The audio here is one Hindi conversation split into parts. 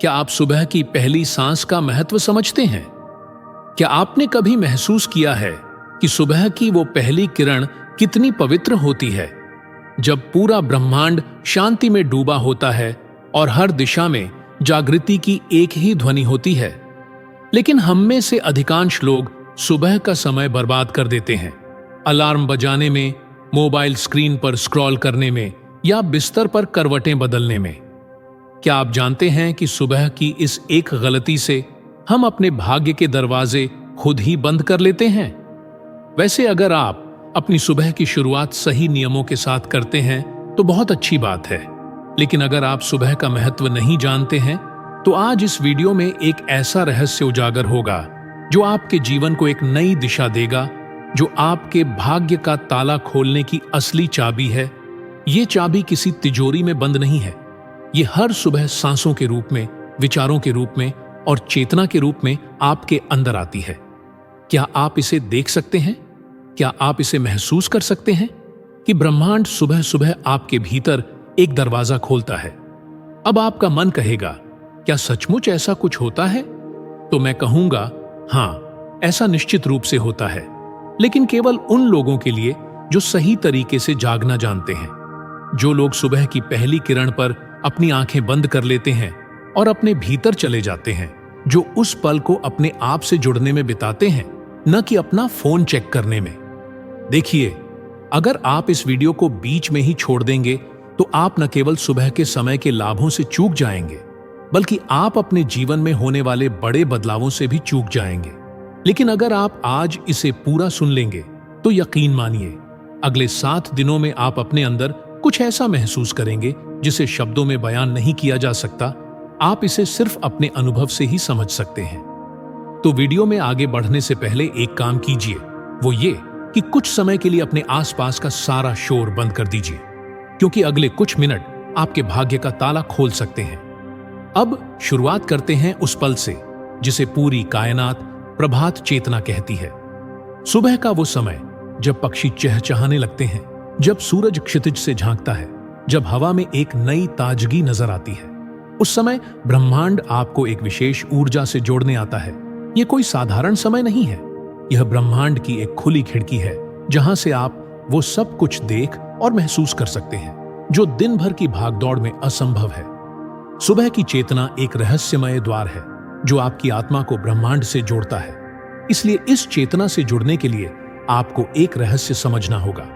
क्या आप सुबह की पहली सांस का महत्व समझते हैं? क्या आपने कभी महसूस किया है कि सुबह की वो पहली किरण कितनी पवित्र होती है, जब पूरा ब्रह्मांड शांति में डूबा होता है और हर दिशा में जागृति की एक ही ध्वनि होती है। लेकिन हम में से अधिकांश लोग सुबह का समय बर्बाद कर देते हैं, अलार्म बजाने में, मोबाइल स्क्रीन पर स्क्रॉल करने में या बिस्तर पर करवटें बदलने में। क्या आप जानते हैं कि सुबह की इस एक गलती से हम अपने भाग्य के दरवाजे खुद ही बंद कर लेते हैं? वैसे अगर आप अपनी सुबह की शुरुआत सही नियमों के साथ करते हैं तो बहुत अच्छी बात है। लेकिन अगर आप सुबह का महत्व नहीं जानते हैं तो आज इस वीडियो में एक ऐसा रहस्य उजागर होगा जो आपके जीवन को एक नई दिशा देगा, जो आपके भाग्य का ताला खोलने की असली चाबी है। ये चाबी किसी तिजोरी में बंद नहीं है, ये हर सुबह सांसों के रूप में, विचारों के रूप में और चेतना के रूप में आपके अंदर आती है। क्या आप इसे देख सकते हैं? क्या आप इसे महसूस कर सकते हैं कि ब्रह्मांड सुबह सुबह आपके भीतर एक दरवाजा खोलता है? अब आपका मन कहेगा, क्या सचमुच ऐसा कुछ होता है? तो मैं कहूंगा, हां, ऐसा निश्चित रूप से होता है, लेकिन केवल उन लोगों के लिए जो सही तरीके से जागना जानते हैं। जो लोग सुबह की पहली किरण पर अपनी आंखें बंद कर लेते हैं और अपने भीतर चले जाते हैं, जो उस पल को अपने आप से जुड़ने में बिताते हैं, न कि अपना फोन चेक करने में। देखिए, अगर आप इस वीडियो को बीच में ही छोड़ देंगे तो आप न केवल सुबह के समय के लाभों से चूक जाएंगे, बल्कि आप अपने जीवन में होने वाले बड़े बदलावों से भी चूक जाएंगे। लेकिन अगर आप आज इसे पूरा सुन लेंगे तो यकीन मानिए, अगले 7 दिनों में आप अपने अंदर कुछ ऐसा महसूस करेंगे जिसे शब्दों में बयान नहीं किया जा सकता। आप इसे सिर्फ अपने अनुभव से ही समझ सकते हैं। तो वीडियो में आगे बढ़ने से पहले एक काम कीजिए, वो ये कि कुछ समय के लिए अपने आसपास का सारा शोर बंद कर दीजिए, क्योंकि अगले कुछ मिनट आपके भाग्य का ताला खोल सकते हैं। अब शुरुआत करते हैं उस पल से जिसे पूरी कायनात प्रभात चेतना कहती है। सुबह का वो समय जब पक्षी चहचहाने लगते हैं, जब सूरज क्षितिज से झांकता है, जब हवा में एक नई ताजगी नजर आती है। उस समय ब्रह्मांड आपको एक विशेष ऊर्जा से जोड़ने आता है। यह कोई साधारण समय नहीं है, यह ब्रह्मांड की एक खुली खिड़की है जहां से आप वो सब कुछ देख और महसूस कर सकते हैं जो दिन भर की भागदौड़ में असंभव है। सुबह की चेतना एक रहस्यमय द्वार है जो आपकी आत्मा को ब्रह्मांड से जोड़ता है। इसलिए इस चेतना से जुड़ने के लिए आपको एक रहस्य समझना होगा।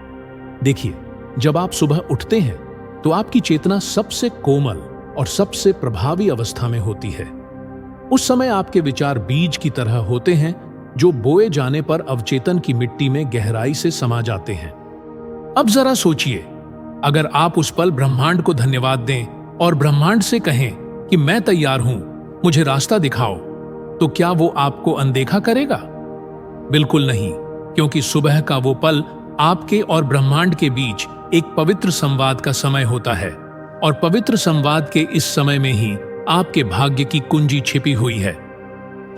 देखिए, जब आप सुबह उठते हैं तो आपकी चेतना सबसे कोमल और सबसे प्रभावी अवस्था में होती है। उस समय आपके विचार बीज की तरह होते हैं जो बोए जाने पर अवचेतन की मिट्टी में गहराई से समा जाते हैं। अब जरा सोचिए, अगर आप उस पल ब्रह्मांड को धन्यवाद दें और ब्रह्मांड से कहें कि मैं तैयार हूं, मुझे रास्ता दिखाओ, तो क्या वो आपको अनदेखा करेगा? बिल्कुल नहीं, क्योंकि सुबह का वो पल आपके और ब्रह्मांड के बीच एक पवित्र संवाद का समय होता है, और पवित्र संवाद के इस समय में ही आपके भाग्य की कुंजी छिपी हुई है।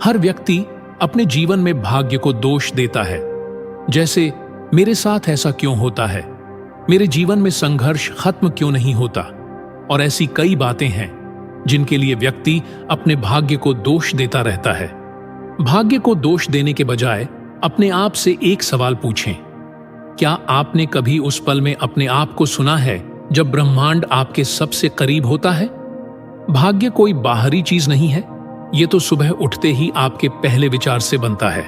हर व्यक्ति अपने जीवन में भाग्य को दोष देता है, जैसे मेरे साथ ऐसा क्यों होता है, मेरे जीवन में संघर्ष खत्म क्यों नहीं होता, और ऐसी कई बातें हैं जिनके लिए व्यक्ति अपने भाग्य को दोष देता रहता है। भाग्य को दोष देने के बजाय अपने आप से एक सवाल पूछें, क्या आपने कभी उस पल में अपने आप को सुना है जब ब्रह्मांड आपके सबसे करीब होता है? भाग्य कोई बाहरी चीज नहीं है, ये तो सुबह उठते ही आपके पहले विचार से बनता है।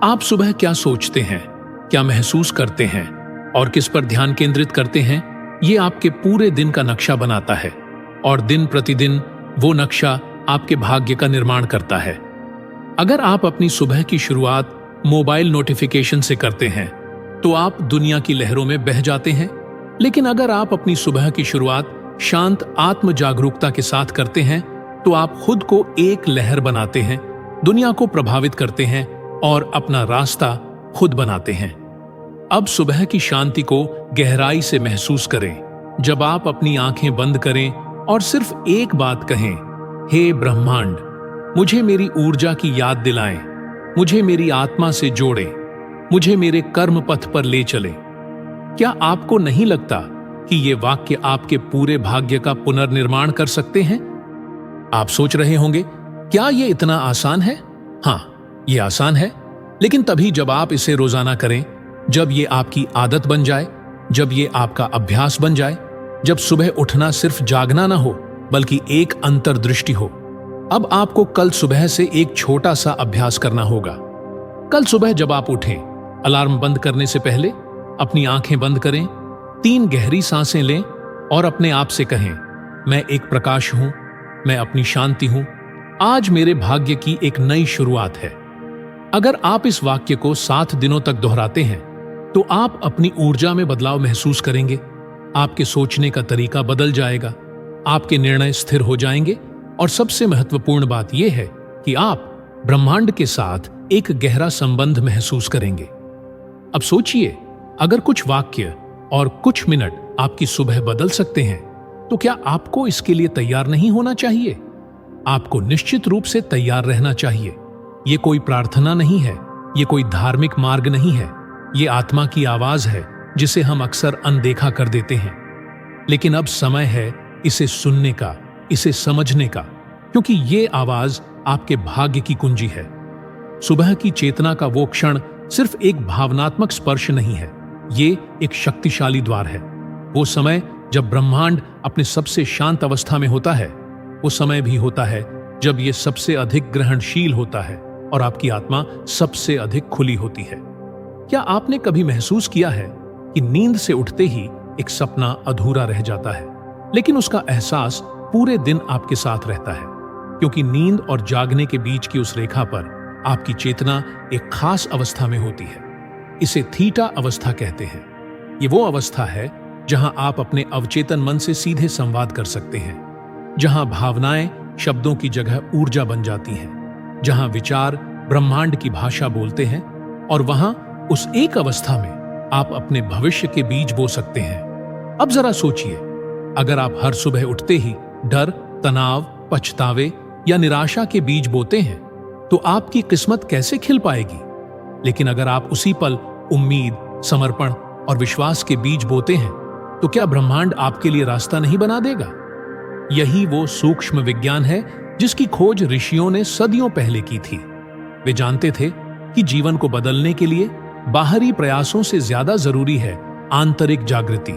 आप सुबह क्या सोचते हैं, क्या महसूस करते हैं और किस पर ध्यान केंद्रित करते हैं, ये आपके पूरे दिन का नक्शा बनाता है, और दिन प्रतिदिन वो नक्शा आपके भाग्य का निर्माण करता है। अगर आप अपनी सुबह की शुरुआत मोबाइल नोटिफिकेशन से करते हैं तो आप दुनिया की लहरों में बह जाते हैं। लेकिन अगर आप अपनी सुबह की शुरुआत शांत आत्म जागरूकता के साथ करते हैं तो आप खुद को एक लहर बनाते हैं, दुनिया को प्रभावित करते हैं और अपना रास्ता खुद बनाते हैं। अब सुबह की शांति को गहराई से महसूस करें। जब आप अपनी आंखें बंद करें और सिर्फ एक बात कहें, हे ब्रह्मांड, मुझे मेरी ऊर्जा की याद दिलाएं, मुझे मेरी आत्मा से जोड़ें, मुझे मेरे कर्म पथ पर ले चलें। क्या आपको नहीं लगता कि ये वाक्य आपके पूरे भाग्य का पुनर्निर्माण कर सकते हैं? आप सोच रहे होंगे, क्या ये इतना आसान है? हाँ, ये आसान है, लेकिन तभी जब आप इसे रोजाना करें, जब ये आपकी आदत बन जाए, जब ये आपका अभ्यास बन जाए, जब सुबह उठना सिर्फ जागना ना हो बल्कि एक अंतर्दृष्टि हो। अब आपको कल सुबह से एक छोटा सा अभ्यास करना होगा। कल सुबह जब आप उठें, अलार्म बंद करने से पहले अपनी आंखें बंद करें, 3 गहरी सांसें लें और अपने आप से कहें, मैं एक प्रकाश हूं, मैं अपनी शांति हूं, आज मेरे भाग्य की एक नई शुरुआत है। अगर आप इस वाक्य को 7 दिनों तक दोहराते हैं तो आप अपनी ऊर्जा में बदलाव महसूस करेंगे, आपके सोचने का तरीका बदल जाएगा, आपके निर्णय स्थिर हो जाएंगे और सबसे महत्वपूर्ण बात यह है कि आप ब्रह्मांड के साथ एक गहरा संबंध महसूस करेंगे। अब सोचिए, अगर कुछ वाक्य और कुछ मिनट आपकी सुबह बदल सकते हैं तो क्या आपको इसके लिए तैयार नहीं होना चाहिए? आपको निश्चित रूप से तैयार रहना चाहिए। ये कोई प्रार्थना नहीं है, ये कोई धार्मिक मार्ग नहीं है, ये आत्मा की आवाज है जिसे हम अक्सर अनदेखा कर देते हैं। लेकिन अब समय है इसे सुनने का, इसे समझने का, क्योंकि ये आवाज आपके भाग्य की कुंजी है। सुबह की चेतना का वो क्षण सिर्फ एक भावनात्मक स्पर्श नहीं है, ये एक शक्तिशाली द्वार है। वो समय जब ब्रह्मांड अपने सबसे शांत अवस्था में होता है, वो समय भी होता है जब ये सबसे अधिक ग्रहणशील होता है और आपकी आत्मा सबसे अधिक खुली होती है। क्या आपने कभी महसूस किया है कि नींद से उठते ही एक सपना अधूरा रह जाता है, लेकिन उसका एहसास पूरे दिन आपके साथ रहता है, क्योंकि नींद और जागने के बीच की उस रेखा पर आपकी चेतना एक खास अवस्था में होती है। इसे थीटा अवस्था कहते हैं। ये वो अवस्था है जहां आप अपने अवचेतन मन से सीधे संवाद कर सकते हैं, जहां भावनाएं शब्दों की जगह ऊर्जा बन जाती हैं, जहां विचार ब्रह्मांड की भाषा बोलते हैं और वहां उस एक अवस्था में आप अपने भविष्य के बीज बो सकते हैं। अब जरा सोचिए, अगर आप हर सुबह उठते ही डर, तनाव, पछतावे या निराशा के बीज बोते हैं तो आपकी किस्मत कैसे खिल पाएगी? लेकिन अगर आप उसी पल उम्मीद, समर्पण और विश्वास के बीज बोते हैं तो क्या ब्रह्मांड आपके लिए रास्ता नहीं बना देगा? यही वो सूक्ष्म विज्ञान है जिसकी खोज ऋषियों ने सदियों पहले की थी। वे जानते थे कि जीवन को बदलने के लिए बाहरी प्रयासों से ज्यादा जरूरी है आंतरिक जागृति।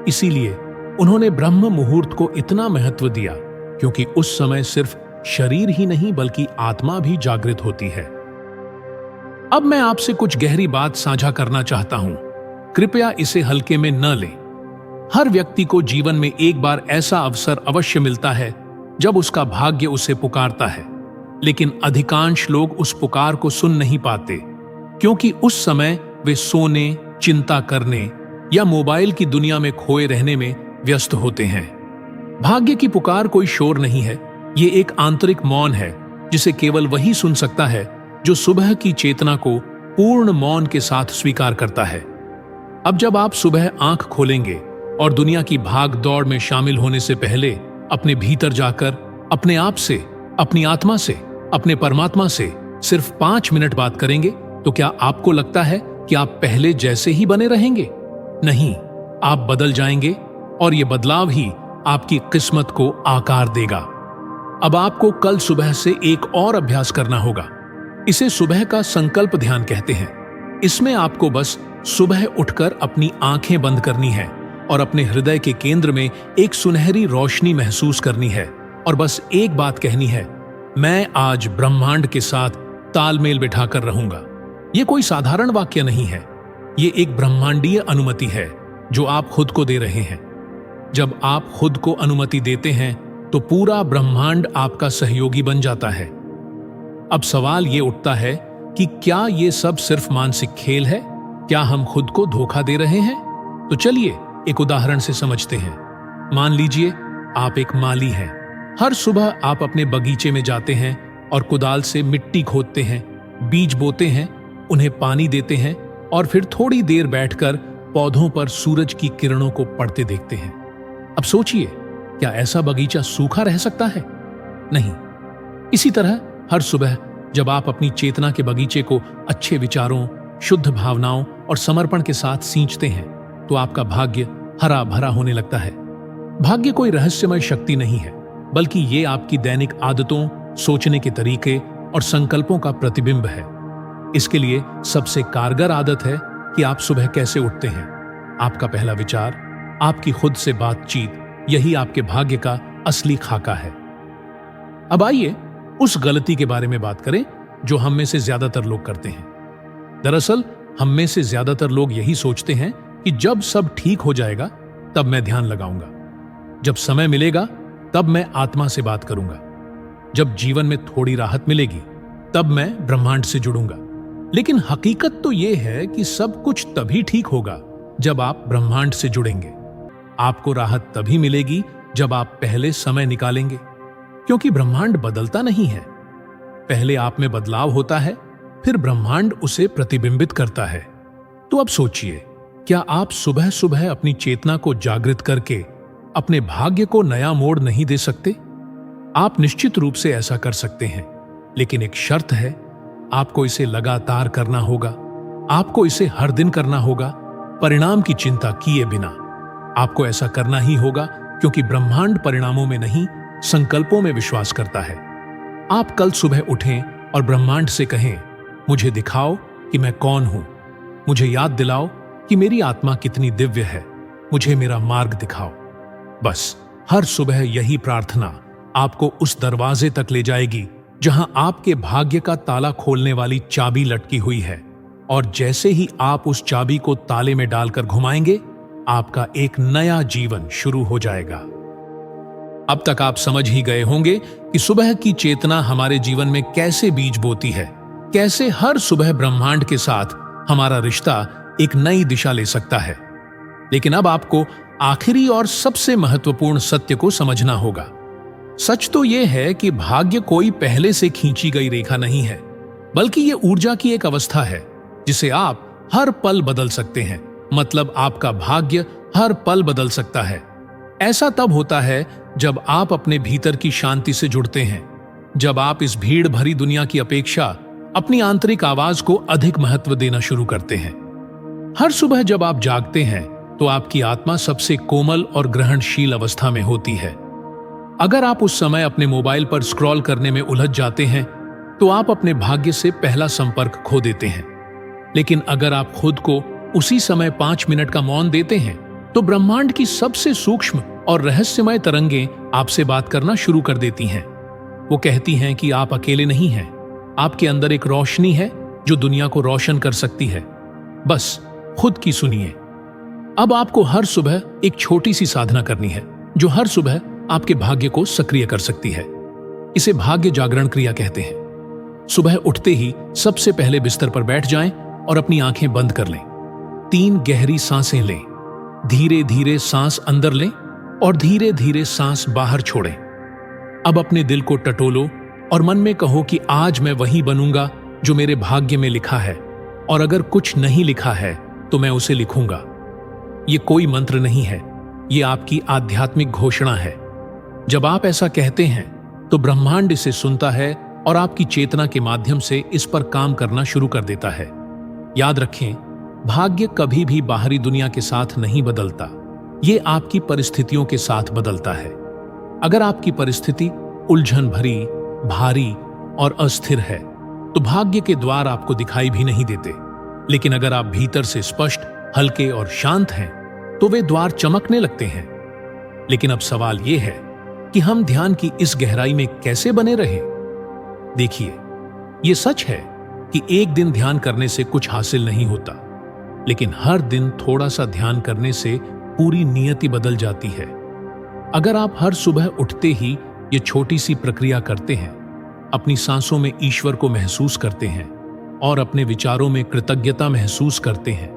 इसीलिए उन्होंने ब्रह्म मुहूर्त को इतना महत्व दिया, क्योंकि उस समय सिर्फ शरीर ही नहीं बल्कि आत्मा भी जागृत होती है। अब मैं आपसे कुछ गहरी बात साझा करना चाहता हूं। कृपया इसे हल्के में न लें। हर व्यक्ति को जीवन में एक बार ऐसा अवसर अवश्य मिलता है जब उसका भाग्य उसे पुकारता है, लेकिन अधिकांश लोग उस पुकार को सुन नहीं पाते, क्योंकि उस समय वे सोने, चिंता करने या मोबाइल की दुनिया में खोए रहने में व्यस्त होते हैं। भाग्य की पुकार कोई शोर नहीं है, ये एक आंतरिक मौन है जिसे केवल वही सुन सकता है जो सुबह की चेतना को पूर्ण मौन के साथ स्वीकार करता है। अब जब आप सुबह आंख खोलेंगे और दुनिया की भाग दौड़ में शामिल होने से पहले अपने भीतर जाकर अपने आप से, अपनी आत्मा से, अपने परमात्मा से सिर्फ 5 मिनट बात करेंगे, तो क्या आपको लगता है कि आप पहले जैसे ही बने रहेंगे? नहीं, आप बदल जाएंगे और ये बदलाव ही आपकी किस्मत को आकार देगा। अब आपको कल सुबह से एक और अभ्यास करना होगा। इसे सुबह का संकल्प ध्यान कहते हैं। इसमें आपको बस सुबह उठकर अपनी आंखें बंद करनी है और अपने हृदय के केंद्र में एक सुनहरी रोशनी महसूस करनी है और बस एक बात कहनी है, मैं आज ब्रह्मांड के साथ तालमेल बिठाकर रहूंगा। यह कोई साधारण वाक्य नहीं है, ये एक ब्रह्मांडीय अनुमति है जो आप खुद को दे रहे हैं। जब आप खुद को अनुमति देते हैं तो पूरा ब्रह्मांड आपका सहयोगी बन जाता है। अब सवाल ये उठता है कि क्या ये सब सिर्फ मानसिक खेल है? क्या हम खुद को धोखा दे रहे हैं? तो चलिए एक उदाहरण से समझते हैं। मान लीजिए आप एक माली हैं। हर सुबह आप अपने बगीचे में जाते हैं और कुदाल से मिट्टी खोदते हैं, बीज बोते हैं, उन्हें पानी देते हैं और फिर थोड़ी देर बैठकर पौधों पर सूरज की किरणों को पड़ते देखते हैं। अब सोचिए, क्या ऐसा बगीचा सूखा रह सकता है? नहीं। इसी तरह हर सुबह जब आप अपनी चेतना के बगीचे को अच्छे विचारों, शुद्ध भावनाओं और समर्पण के साथ सींचते हैं तो आपका भाग्य हरा भरा होने लगता है। भाग्य कोई रहस्यमय शक्ति नहीं है, बल्कि ये आपकी दैनिक आदतों, सोचने के तरीके और संकल्पों का प्रतिबिंब है। इसके लिए सबसे कारगर आदत है कि आप सुबह कैसे उठते हैं। आपका पहला विचार, आपकी खुद से बातचीत, यही आपके भाग्य का असली खाका है। अब आइए उस गलती के बारे में बात करें जो हम में से ज्यादातर लोग करते हैं। दरअसल हम में से ज्यादातर लोग यही सोचते हैं कि जब सब ठीक हो जाएगा तब मैं ध्यान लगाऊंगा, जब समय मिलेगा तब मैं आत्मा से बात करूंगा, जब जीवन में थोड़ी राहत मिलेगी तब मैं ब्रह्मांड से जुड़ूंगा। लेकिन हकीकत तो यह है कि सब कुछ तभी ठीक होगा जब आप ब्रह्मांड से जुड़ेंगे। आपको राहत तभी मिलेगी जब आप पहले समय निकालेंगे, क्योंकि ब्रह्मांड बदलता नहीं है। पहले आप में बदलाव होता है, फिर ब्रह्मांड उसे प्रतिबिंबित करता है। तो अब सोचिए, क्या आप सुबह सुबह अपनी चेतना को जागृत करके अपने भाग्य को नया मोड़ नहीं दे सकते? आप निश्चित रूप से ऐसा कर सकते हैं, लेकिन एक शर्त है, आपको इसे लगातार करना होगा। आपको इसे हर दिन करना होगा, परिणाम की चिंता किए बिना। आपको ऐसा करना ही होगा क्योंकि ब्रह्मांड परिणामों में नहीं, संकल्पों में विश्वास करता है। आप कल सुबह उठें और ब्रह्मांड से कहें, मुझे दिखाओ कि मैं कौन हूं, मुझे याद दिलाओ कि मेरी आत्मा कितनी दिव्य है, मुझे मेरा मार्ग दिखाओ। बस हर सुबह यही प्रार्थना आपको उस दरवाजे तक ले जाएगी जहां आपके भाग्य का ताला खोलने वाली चाबी लटकी हुई है। और जैसे ही आप उस चाबी को ताले में डालकर घुमाएंगे, आपका एक नया जीवन शुरू हो जाएगा। अब तक आप समझ ही गए होंगे कि सुबह की चेतना हमारे जीवन में कैसे बीज बोती है, कैसे हर सुबह ब्रह्मांड के साथ हमारा रिश्ता एक नई दिशा ले सकता है। लेकिन अब आपको आखिरी और सबसे महत्वपूर्ण सत्य को समझना होगा। सच तो यह है कि भाग्य कोई पहले से खींची गई रेखा नहीं है, बल्कि यह ऊर्जा की एक अवस्था है जिसे आप हर पल बदल सकते हैं। मतलब आपका भाग्य हर पल बदल सकता है। ऐसा तब होता है जब आप अपने भीतर की शांति से जुड़ते हैं, जब आप इस भीड़ भरी दुनिया की अपेक्षा अपनी आंतरिक आवाज को अधिक महत्व देना शुरू करते हैं। हर सुबह जब आप जागते हैं तो आपकी आत्मा सबसे कोमल और ग्रहणशील अवस्था में होती है। अगर आप उस समय अपने मोबाइल पर स्क्रॉल करने में उलझ जाते हैं तो आप अपने भाग्य से पहला संपर्क खो देते हैं। लेकिन अगर आप खुद को उसी समय 5 मिनट का मौन देते हैं तो ब्रह्मांड की सबसे सूक्ष्म और रहस्यमय तरंगें आपसे बात करना शुरू कर देती हैं। वो कहती हैं कि आप अकेले नहीं हैं, आपके अंदर एक रोशनी है जो दुनिया को रोशन कर सकती है। बस खुद की सुनिए। अब आपको हर सुबह एक छोटी सी साधना करनी है जो हर सुबह आपके भाग्य को सक्रिय कर सकती है। इसे भाग्य जागरण क्रिया कहते हैं। सुबह उठते ही सबसे पहले बिस्तर पर बैठ जाएं और अपनी आंखें बंद कर लें। 3 गहरी सांसें लें। धीरे धीरे सांस अंदर लें और धीरे धीरे सांस बाहर छोड़ें। अब अपने दिल को टटोलो और मन में कहो कि आज मैं वही बनूंगा जो मेरे भाग्य में लिखा है, और अगर कुछ नहीं लिखा है तो मैं उसे लिखूंगा। ये कोई मंत्र नहीं है, ये आपकी आध्यात्मिक घोषणा है। जब आप ऐसा कहते हैं तो ब्रह्मांड इसे सुनता है और आपकी चेतना के माध्यम से इस पर काम करना शुरू कर देता है। याद रखें, भाग्य कभी भी बाहरी दुनिया के साथ नहीं बदलता, ये आपकी परिस्थितियों के साथ बदलता है। अगर आपकी परिस्थिति उलझन भरी, भारी और अस्थिर है तो भाग्य के द्वार आपको दिखाई भी नहीं देते। लेकिन अगर आप भीतर से स्पष्ट, हल्के और शांत हैं तो वे द्वार चमकने लगते हैं। लेकिन अब सवाल यह है कि हम ध्यान की इस गहराई में कैसे बने रहें। देखिए, यह सच है कि एक दिन ध्यान करने से कुछ हासिल नहीं होता, लेकिन हर दिन थोड़ा सा ध्यान करने से पूरी नियति बदल जाती है। अगर आप हर सुबह उठते ही ये छोटी सी प्रक्रिया करते हैं, अपनी सांसों में ईश्वर को महसूस करते हैं और अपने विचारों में कृतज्ञता महसूस करते हैं,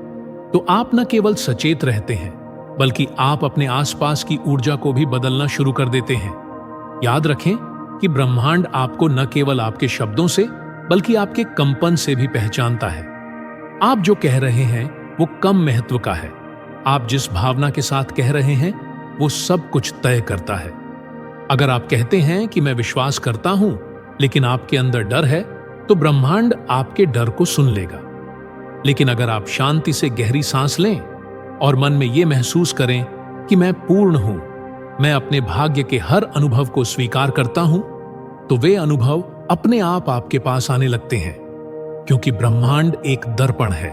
तो आप न केवल सचेत रहते हैं बल्कि आप अपने आसपास की ऊर्जा को भी बदलना शुरू कर देते हैं। याद रखें कि ब्रह्मांड आपको न केवल आपके शब्दों से बल्कि आपके कंपन से भी पहचानता है। आप जो कह रहे हैं वो कम महत्व का है, आप जिस भावना के साथ कह रहे हैं वो सब कुछ तय करता है। अगर आप कहते हैं कि मैं विश्वास करता हूं लेकिन आपके अंदर डर है, तो ब्रह्मांड आपके डर को सुन लेगा। लेकिन अगर आप शांति से गहरी सांस लें और मन में यह महसूस करें कि मैं पूर्ण हूं, मैं अपने भाग्य के हर अनुभव को स्वीकार करता हूं, तो वे अनुभव अपने आप आपके पास आने लगते हैं, क्योंकि ब्रह्मांड एक दर्पण है।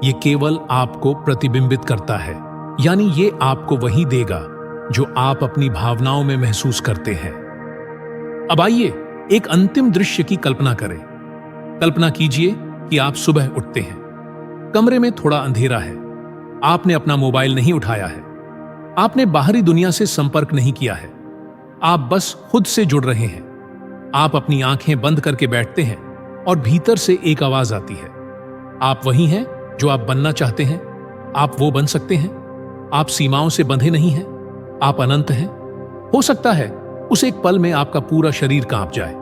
ये केवल आपको प्रतिबिंबित करता है, यानी ये आपको वही देगा जो आप अपनी भावनाओं में महसूस करते हैं। अब आइए एक अंतिम दृश्य की कल्पना करें। कल्पना कीजिए कि आप सुबह उठते हैं, कमरे में थोड़ा अंधेरा है, आपने अपना मोबाइल नहीं उठाया है, आपने बाहरी दुनिया से संपर्क नहीं किया है, आप बस खुद से जुड़ रहे हैं। आप अपनी आंखें बंद करके बैठते हैं और भीतर से एक आवाज आती है, आप वही हैं जो आप बनना चाहते हैं, आप वो बन सकते हैं, आप सीमाओं से बंधे नहीं हैं, आप अनंत हैं। हो सकता है उस एक पल में आपका पूरा शरीर कांप जाए,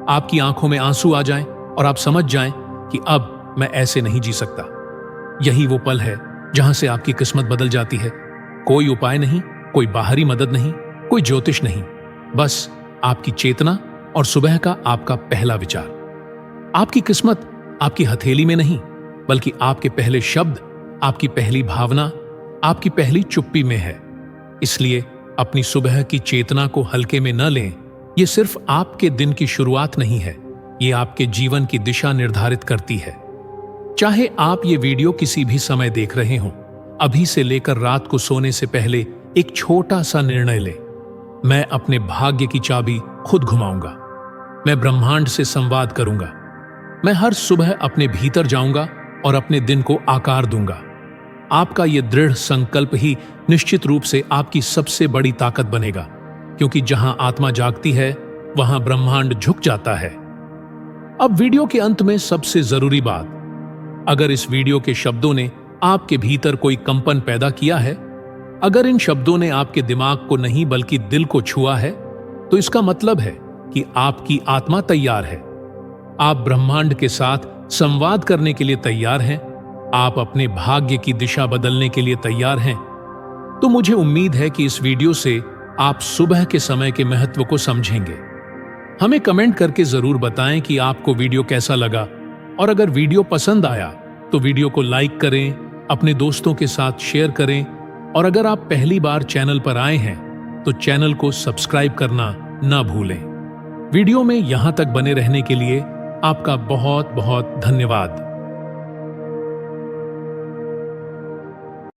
आपकी आंखों में आंसू आ जाएं और आप समझ जाएं कि अब मैं ऐसे नहीं जी सकता। यही वो पल है जहां से आपकी किस्मत बदल जाती है। कोई उपाय नहीं, कोई बाहरी मदद नहीं, कोई ज्योतिष नहीं, बस आपकी चेतना और सुबह का आपका पहला विचार। आपकी किस्मत आपकी हथेली में नहीं, बल्कि आपके पहले शब्द, आपकी पहली भावना, आपकी पहली चुप्पी में है। इसलिए अपनी सुबह की चेतना को हल्के में न लें। ये सिर्फ आपके दिन की शुरुआत नहीं है, ये आपके जीवन की दिशा निर्धारित करती है। चाहे आप ये वीडियो किसी भी समय देख रहे हों, अभी से लेकर रात को सोने से पहले एक छोटा सा निर्णय लें। मैं अपने भाग्य की चाबी खुद घुमाऊंगा, मैं ब्रह्मांड से संवाद करूंगा, मैं हर सुबह अपने भीतर जाऊंगा और अपने दिन को आकार दूंगा। आपका यह दृढ़ संकल्प ही निश्चित रूप से आपकी सबसे बड़ी ताकत बनेगा, क्योंकि जहां आत्मा जागती है वहां ब्रह्मांड झुक जाता है। अब वीडियो के अंत में सबसे जरूरी बात, अगर इस वीडियो के शब्दों ने आपके भीतर कोई कंपन पैदा किया है, अगर इन शब्दों ने आपके दिमाग को नहीं बल्कि दिल को छुआ है, तो इसका मतलब है कि आपकी आत्मा तैयार है। आप ब्रह्मांड के साथ संवाद करने के लिए तैयार हैं, आप अपने भाग्य की दिशा बदलने के लिए तैयार हैं। तो मुझे उम्मीद है कि इस वीडियो से आप सुबह के समय के महत्व को समझेंगे। हमें कमेंट करके जरूर बताएं कि आपको वीडियो कैसा लगा, और अगर वीडियो पसंद आया तो वीडियो को लाइक करें, अपने दोस्तों के साथ शेयर करें, और अगर आप पहली बार चैनल पर आए हैं तो चैनल को सब्सक्राइब करना ना भूलें। वीडियो में यहां तक बने रहने के लिए आपका बहुत बहुत धन्यवाद।